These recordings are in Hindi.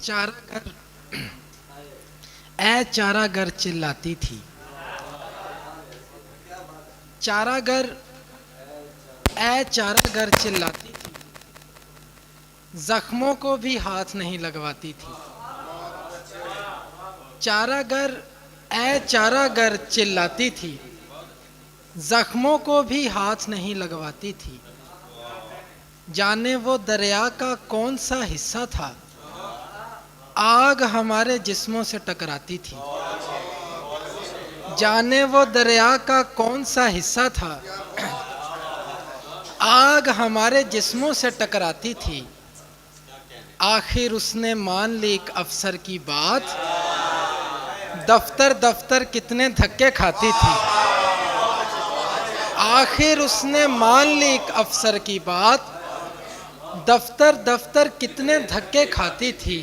चारागर ए चारागर चिल्लाती थी। चारागर ए चारागर चिल्लाती थी, जख्मों को भी हाथ नहीं लगवाती थी। चारागर ए चारागर चिल्लाती थी, जख्मों को भी हाथ नहीं लगवाती थी। जाने वो दरिया का कौन सा हिस्सा था, आग हमारे जिस्मों से टकराती थी। जाने वो दरिया का कौन सा हिस्सा था, आग हमारे जिस्मों से टकराती थी। आखिर उसने मान ली एक अफसर की बात, दफ्तर दफ्तर कितने धक्के खाती थी। आखिर उसने मान ली एक अफसर की बात, दफ्तर दफ्तर कितने धक्के खाती थी।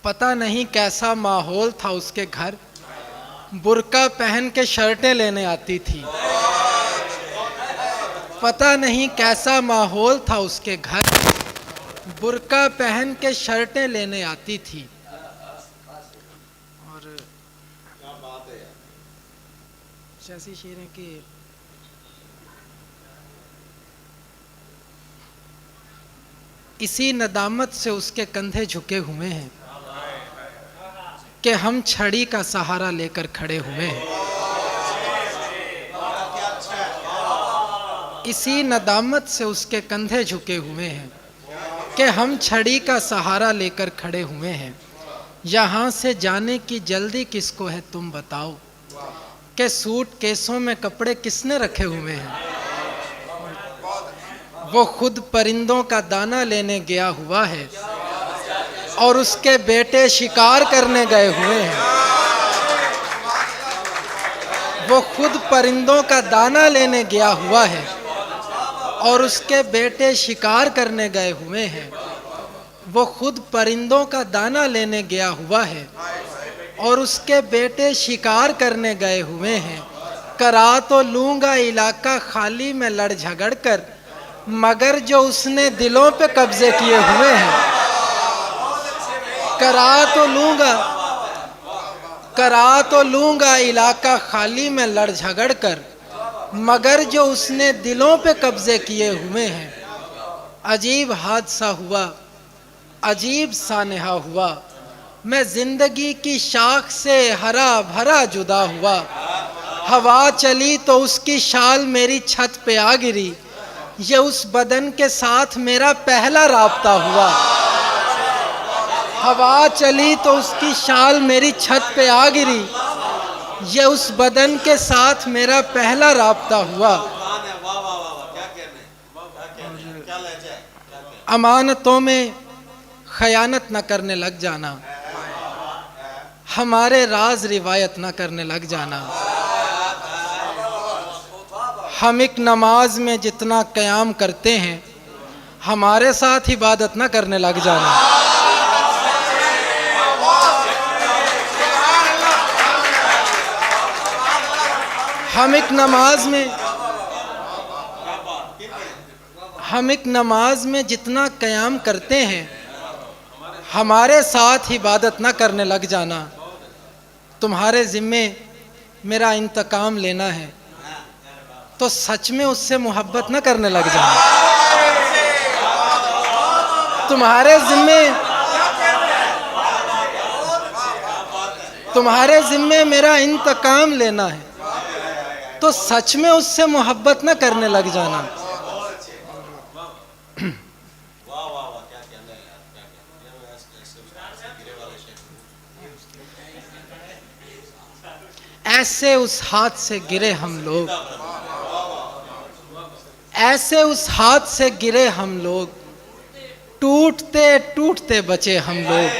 पता नहीं कैसा माहौल था उसके घर, बुर्का पहन के शर्टें लेने आती थी। पता नहीं कैसा माहौल था उसके घर, बुर्का पहन के शर्टें लेने आती थी। और ऐसी शेरें कि इसी नदामत से उसके कंधे झुके हुए हैं कि हम छड़ी का सहारा लेकर खड़े हुए हैं। इसी नदामत से उसके कंधे झुके हुए हैं कि हम छड़ी का सहारा लेकर खड़े हुए हैं। यहाँ से जाने की जल्दी किसको है तुम बताओ, कि सूट केसों में कपड़े किसने रखे हुए हैं। वो खुद परिंदों का दाना लेने गया हुआ है और उसके बेटे शिकार करने गए हुए हैं। वो खुद परिंदों का दाना लेने गया हुआ है और उसके बेटे शिकार करने गए हुए हैं। वो खुद परिंदों का दाना लेने गया हुआ है और उसके बेटे शिकार करने गए हुए हैं। करा तो लूंगा इलाका खाली में लड़ झगड़ कर, मगर जो उसने दिलों पे कब्जे किए हुए हैं। करा तो लूंगा इलाका खाली में लड़ झगड़ कर, मगर जो उसने दिलों पे कब्जे किए हुए हैं। अजीब हादसा हुआ, अजीब सानहा हुआ, मैं जिंदगी की शाख से हरा भरा जुदा हुआ। हवा चली तो उसकी शाल मेरी छत पे आ गिरी, ये उस बदन के साथ मेरा पहला राब्ता हुआ। हवा चली तो उसकी शाल मेरी छत पे आ गिरी, ये उस बदन के साथ मेरा पहला राब्ता हुआ। अमानतों में खयानत न करने लग जाना, हमारे राज रिवायत न करने लग जाना। हम एक नमाज में जितना क़याम करते हैं, हमारे साथ इबादत न करने लग जाना। हम एक नमाज में जितना क़याम करते हैं, हमारे साथ इबादत न करने लग जाना। तुम्हारे ज़िम्मे मेरा इंतकाम लेना है, तो सच में उससे मोहब्बत न करने लग जाना। तुम्हारे ज़िम्मे मेरा इंतकाम लेना है, तो सच में उससे मोहब्बत न करने लग जाना। ऐसे उस हाथ से गिरे हम लोग, ऐसे उस हाथ से गिरे हम लोग, टूटते टूटते बचे हम लोग।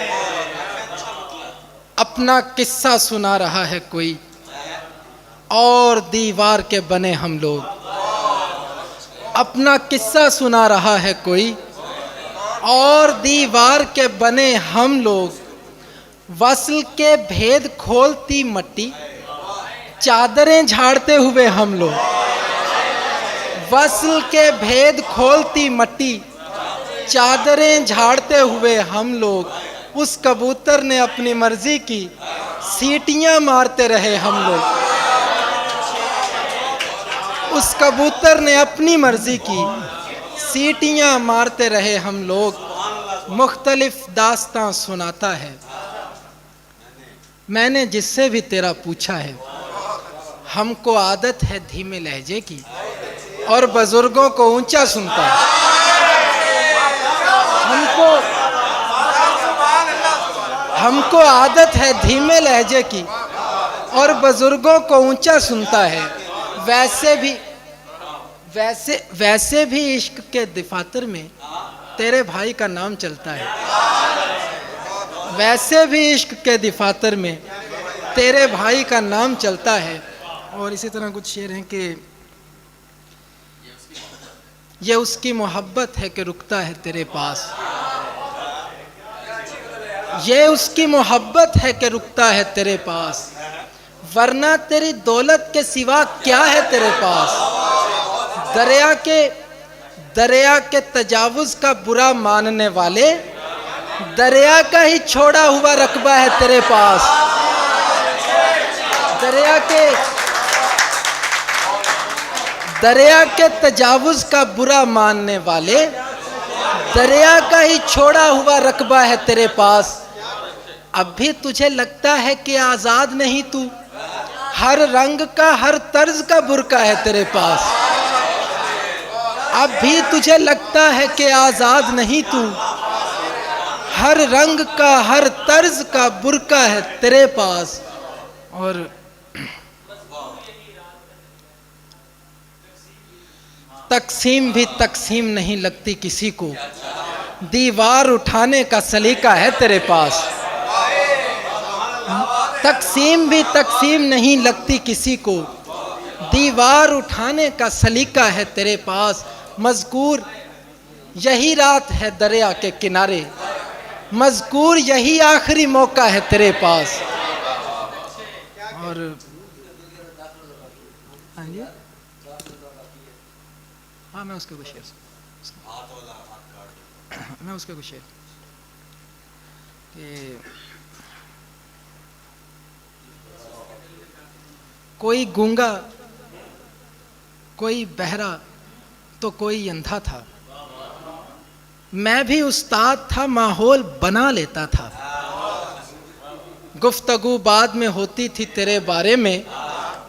अपना किस्सा सुना रहा है कोई और दीवार के बने हम लोग। अपना किस्सा सुना रहा है कोई और दीवार के बने हम लोग। वस्ल के भेद खोलती मट्टी, चादरें झाड़ते हुए हम लोग। वस्ल के भेद खोलती मट्टी, चादरें झाड़ते हुए हम लोग, उस कबूतर ने अपनी मर्जी की सीटियां मारते रहे हम लोग। उस कबूतर ने अपनी मर्जी की सीटियां मारते रहे हम लोग। मुख्तलिफ दास्तां सुनाता है। मैंने जिससे भी तेरा पूछा है, हमको आदत है धीमे लहजे की, और बुजुर्गों को ऊंचा सुनता है। हमको आदत है धीमे लहजे की, और बुजुर्गों को ऊंचा सुनता है। वैसे भी इश्क के दफातर में तेरे भाई का नाम चलता है। वैसे भी इश्क के दफातर में तेरे भाई का नाम चलता है। और इसी तरह कुछ शेर हैं कि ये उसकी मोहब्बत है कि रुकता है तेरे पास, ये उसकी मोहब्बत है कि रुकता है तेरे पास, वरना तेरी दौलत के सिवा क्या है तेरे पास। दरिया के तजावुज का बुरा मानने वाले, दरिया का ही छोड़ा हुआ रकबा है तेरे पास। दरिया के तजावुज का बुरा मानने वाले, दरिया का ही छोड़ा हुआ रकबा है तेरे पास। अब भी तुझे लगता है कि आजाद नहीं तू, हर रंग का हर तर्ज का बुरका है तेरे पास। अब भी तुझे लगता है कि आजाद नहीं तू, हर रंग का हर तर्ज का बुरका है तेरे पास। और तकसीम भी तकसीम नहीं लगती किसी को, दीवार उठाने का सलीका है तेरे पास। तकसीम भी तकसीम नहीं लगती किसी को, दीवार उठाने का सलीका है तेरे पास। मज़कूर यही रात है दरिया के किनारे, मज़कूर यही आखिरी मौका है तेरे पास। और हाँ, मैं उसके कुछ शेर कि कोई गूंगा, कोई बहरा, तो कोई अंधा था। मैं भी उस्ताद था, माहौल बना लेता था। गुफ्तगू बाद में होती थी तेरे बारे में,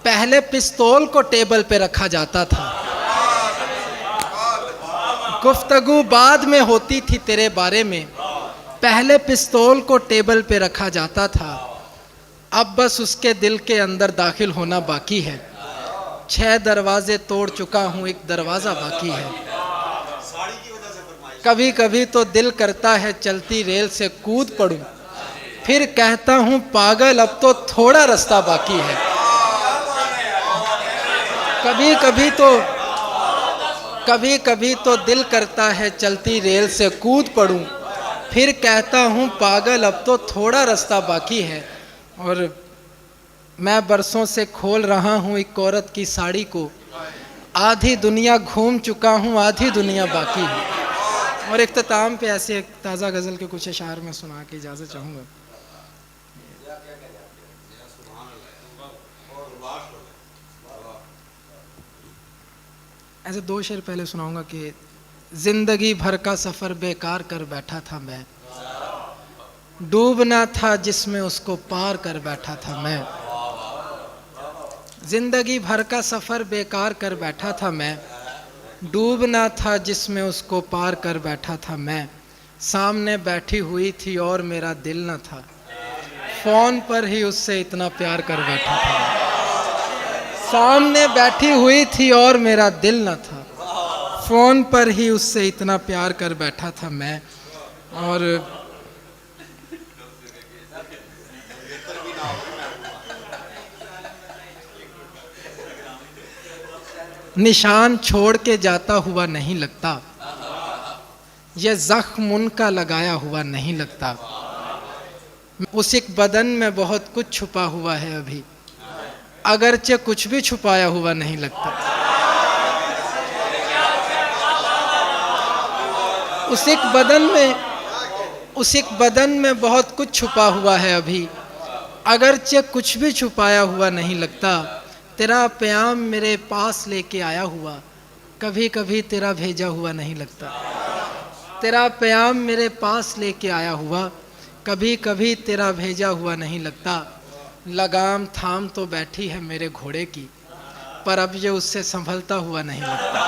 पहले पिस्तौल को टेबल पे रखा जाता था। गुफ्तगू बाद में होती थी तेरे बारे में, पहले पिस्तौल को टेबल पे रखा जाता था। अब बस उसके दिल के अंदर दाखिल होना बाकी है। 6 दरवाजे तोड़ चुका हूँ, एक दरवाज़ा बाकी है। कभी कभी तो दिल करता है चलती रेल से कूद पड़ूं, फिर कहता हूँ पागल अब तो थोड़ा रास्ता बाकी है। कभी कभी तो दिल करता है चलती रेल से कूद पड़ूं, फिर कहता हूँ पागल अब तो थोड़ा रास्ता बाकी है। और मैं बरसों से खोल रहा हूँ एक औरत की साड़ी को, आधी दुनिया घूम चुका हूँ, आधी दुनिया बाकी है। और इख्तिताम पे ऐसे एक ताज़ा गज़ल के कुछ अशार में सुना के इजाज़त चाहूँगा। ऐसे 2 शेर पहले सुनाऊंगा कि जिंदगी भर का सफ़र बेकार कर बैठा था मैं, डूबना था जिसमें उसको पार कर बैठा था मैं। जिंदगी भर का सफ़र बेकार कर बैठा था मैं, डूबना था जिसमें उसको पार कर बैठा था मैं। सामने बैठी हुई थी और मेरा दिल न था, फ़ोन पर ही उससे इतना प्यार कर बैठा था। सामने बैठी हुई थी और मेरा दिल न था, फ़ोन पर ही उससे इतना प्यार कर बैठा था मैं। और निशान छोड़ के जाता हुआ नहीं लगता, यह ज़ख्म उनका लगाया हुआ नहीं लगता। उस एक बदन में बहुत कुछ छुपा हुआ है अभी, अगरचे कुछ भी छुपाया हुआ नहीं लगता। उस एक बदन में बहुत कुछ छुपा हुआ है अभी, अगरचे कुछ भी छुपाया हुआ नहीं लगता। तेरा प्याम मेरे पास लेके आया हुआ, कभी कभी तेरा भेजा हुआ नहीं लगता। तेरा प्याम मेरे पास लेके आया हुआ, कभी कभी तेरा भेजा हुआ नहीं लगता। लगाम थाम तो बैठी है मेरे घोड़े की, पर अब ये उससे संभलता हुआ नहीं लगता।